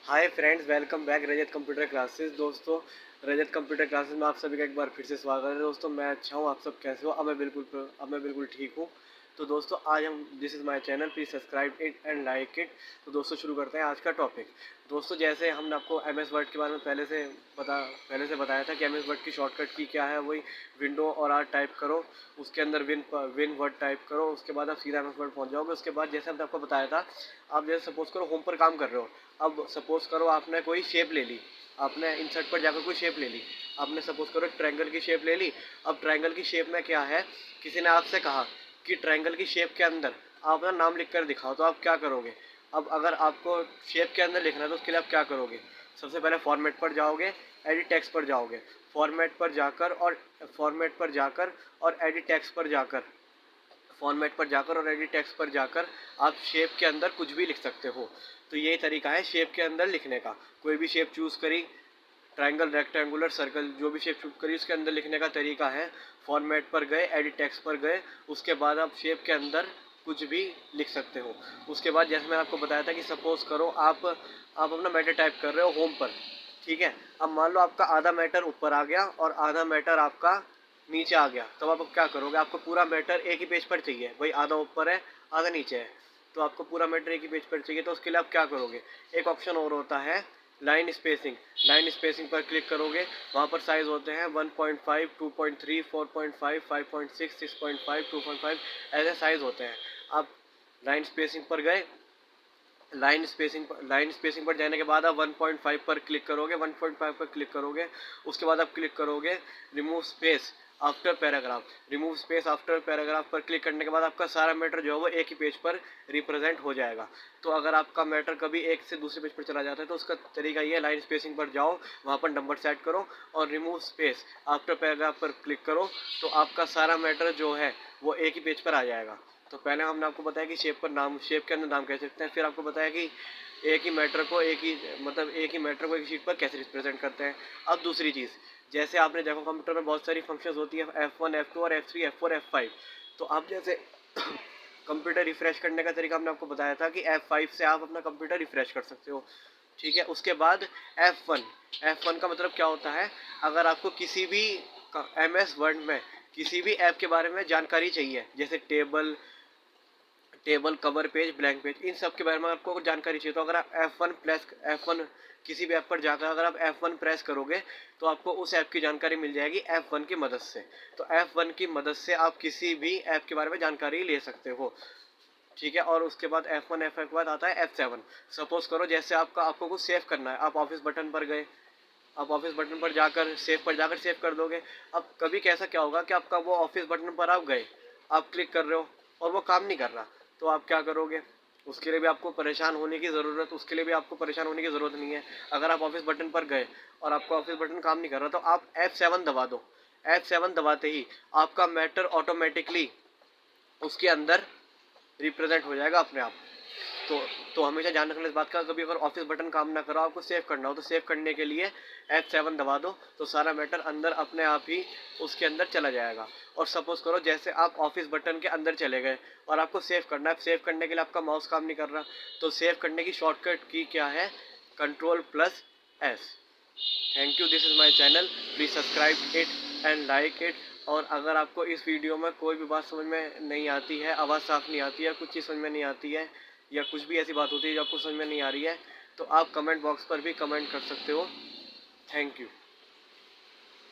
Hi friends, welcome back रजत computer classes. दोस्तों, रजत computer classes में आप सभी का एक बार फिर से स्वागत है। दोस्तों, मैं अच्छा हूँ, आप सब कैसे हो? अब मैं बिल्कुल ठीक हूँ। तो दोस्तों, आज हम this is my channel, please subscribe it and like it. तो दोस्तों, शुरू करते हैं आज का टॉपिक। दोस्तों, जैसे हमने आपको एम एस वर्ड के बारे में पहले से बताया था कि एम एस वर्ड की शॉर्टकट की क्या है। वही विंडो और आर टाइप करो, उसके अंदर विन वर्ड टाइप करो, उसके बाद आप सीधा एम एस वर्ड पहुँच जाओगे। उसके बाद जैसे हमने आपको बताया था, आप जैसे सपोज करो होम पर काम कर रहे हो। अब सपोज करो आपने कोई शेप ले ली, आपने इंसर्ट पर जाकर कोई शेप ले ली। आपने सपोज करो ट्रायंगल की शेप ले ली। अब ट्रायंगल की शेप में क्या है, किसी ने आपसे कहा कि ट्रायंगल की शेप के अंदर आप अपना नाम लिख कर दिखाओ, तो आप क्या करोगे? अब अगर आपको शेप के अंदर लिखना है तो उसके लिए आप क्या करोगे? सबसे पहले फॉर्मेट पर जाओगे, एडिट टेक्स्ट पर जाओगे। फॉर्मेट पर जाकर और एडिट टेक्स्ट पर जाकर फॉर्मेट पर जाकर और एडिट टेक्स्ट पर जाकर आप शेप के अंदर कुछ भी लिख सकते हो। तो यही तरीका है शेप के अंदर लिखने का। कोई भी शेप चूज़ करी, ट्रायंगल, रेक्टेंगुलर, सर्कल, जो भी शेप चूज करी उसके अंदर लिखने का तरीका है। फॉर्मेट पर गए, एडिट टेक्स्ट पर गए, उसके बाद आप शेप के अंदर कुछ भी लिख सकते हो। उसके बाद जैसे मैंने आपको बताया था कि सपोज करो आप अपना मैटर टाइप कर रहे हो होम पर, ठीक है। अब मान लो आपका आधा मैटर ऊपर आ गया और आधा मैटर आपका नीचे आ गया, तो आप क्या करोगे? आपको पूरा मैटर एक ही पेज पर चाहिए, भाई आधा ऊपर है आधा नीचे है, तो आपको पूरा मैटर एक ही पेज पर चाहिए। तो उसके लिए आप क्या करोगे? एक ऑप्शन और होता है लाइन स्पेसिंग। लाइन स्पेसिंग पर क्लिक करोगे, वहाँ पर साइज होते हैं 1.5, 2.3, 4.5, 5.6, 6.5, 2.5, ऐसे साइज होते हैं। आप लाइन स्पेसिंग पर गए, लाइन स्पेसिंग पर जाने के बाद आप 1.5 पर क्लिक करोगे, 1.5 पर क्लिक करोगे। उसके बाद आप क्लिक करोगे remove space after paragraph. Remove space after paragraph पर क्लिक करने के बाद आपका सारा मैटर जो है वो एक ही पेज पर रिप्रेजेंट हो जाएगा। तो अगर आपका मैटर कभी एक से दूसरे पेज पर चला जाता है तो उसका तरीका ये है, लाइन स्पेसिंग पर जाओ, वहाँ पर नंबर सेट करो और रिमूव स्पेस आफ्टर पैराग्राफ पर क्लिक करो, तो आपका सारा मैटर जो है वो एक ही पेज पर आ जाएगा। तो पहले हमने आपको बताया कि शेप के अंदर नाम कैसे लिखते हैं, फिर आपको बताया कि एक ही मैटर को एक ही शीट पर कैसे रिप्रेजेंट करते हैं। अब दूसरी चीज़, जैसे आपने देखो कंप्यूटर में बहुत सारी फंक्शंस होती है, F1, F2 और F3, F4, F5। तो आप जैसे कंप्यूटर रिफ्रेश करने का तरीका हमने आपको बताया था कि F5 से आप अपना कंप्यूटर रिफ्रेश कर सकते हो, ठीक है। उसके बाद F1 का मतलब क्या होता है? अगर आपको किसी भी MS वर्ड में किसी भी ऐप के बारे में जानकारी चाहिए, जैसे table, cover page, blank page, इन सब के बारे में आपको जानकारी चाहिए, तो अगर आप F1 किसी भी ऐप पर जाकर अगर आप F1 प्रेस करोगे तो आपको उस ऐप की जानकारी मिल जाएगी F1 की मदद से। तो F1 की मदद से आप किसी भी ऐप के बारे में जानकारी ले सकते हो, ठीक है। और उसके बाद F1, F1 के बाद आता है F7। सपोज करो जैसे आपको कुछ सेव करना है, आप ऑफिस बटन पर गए, आप ऑफिस बटन पर जाकर सेव कर दोगे। अब कभी कैसा क्या होगा कि आपका वो ऑफिस बटन पर आप गए, आप क्लिक कर रहे हो और वो काम नहीं कर रहा, तो आप क्या करोगे? उसके लिए भी आपको परेशान होने की ज़रूरत नहीं है। अगर आप ऑफिस बटन पर गए और आपका ऑफिस बटन काम नहीं कर रहा, तो आप F7 दबा दो। F7 दबाते ही आपका मैटर ऑटोमेटिकली उसके अंदर रिप्रेजेंट हो जाएगा अपने आप। तो हमेशा ध्यान रखना इस बात का, कभी अगर ऑफिस बटन काम ना करो, आपको सेव करना हो, तो सेव करने के लिए F7 दबा दो, तो सारा मैटर अंदर अपने आप ही उसके अंदर चला जाएगा। और सपोज करो जैसे आप ऑफिस बटन के अंदर चले गए और आपको सेव करना है, सेव करने के लिए आपका माउस काम नहीं कर रहा, तो सेव करने की शॉर्टकट की क्या है? Ctrl+S। Thank you, this is my channel, please subscribe it and like it. और अगर आपको इस वीडियो में कोई भी बात समझ में नहीं आती है, आवाज़ साफ़ नहीं आती है, कुछ चीज़ समझ में नहीं आती है, या कुछ भी ऐसी बात होती है जो आपको समझ में नहीं आ रही है, तो आप कमेंट बॉक्स पर भी कमेंट कर सकते हो। Thank you.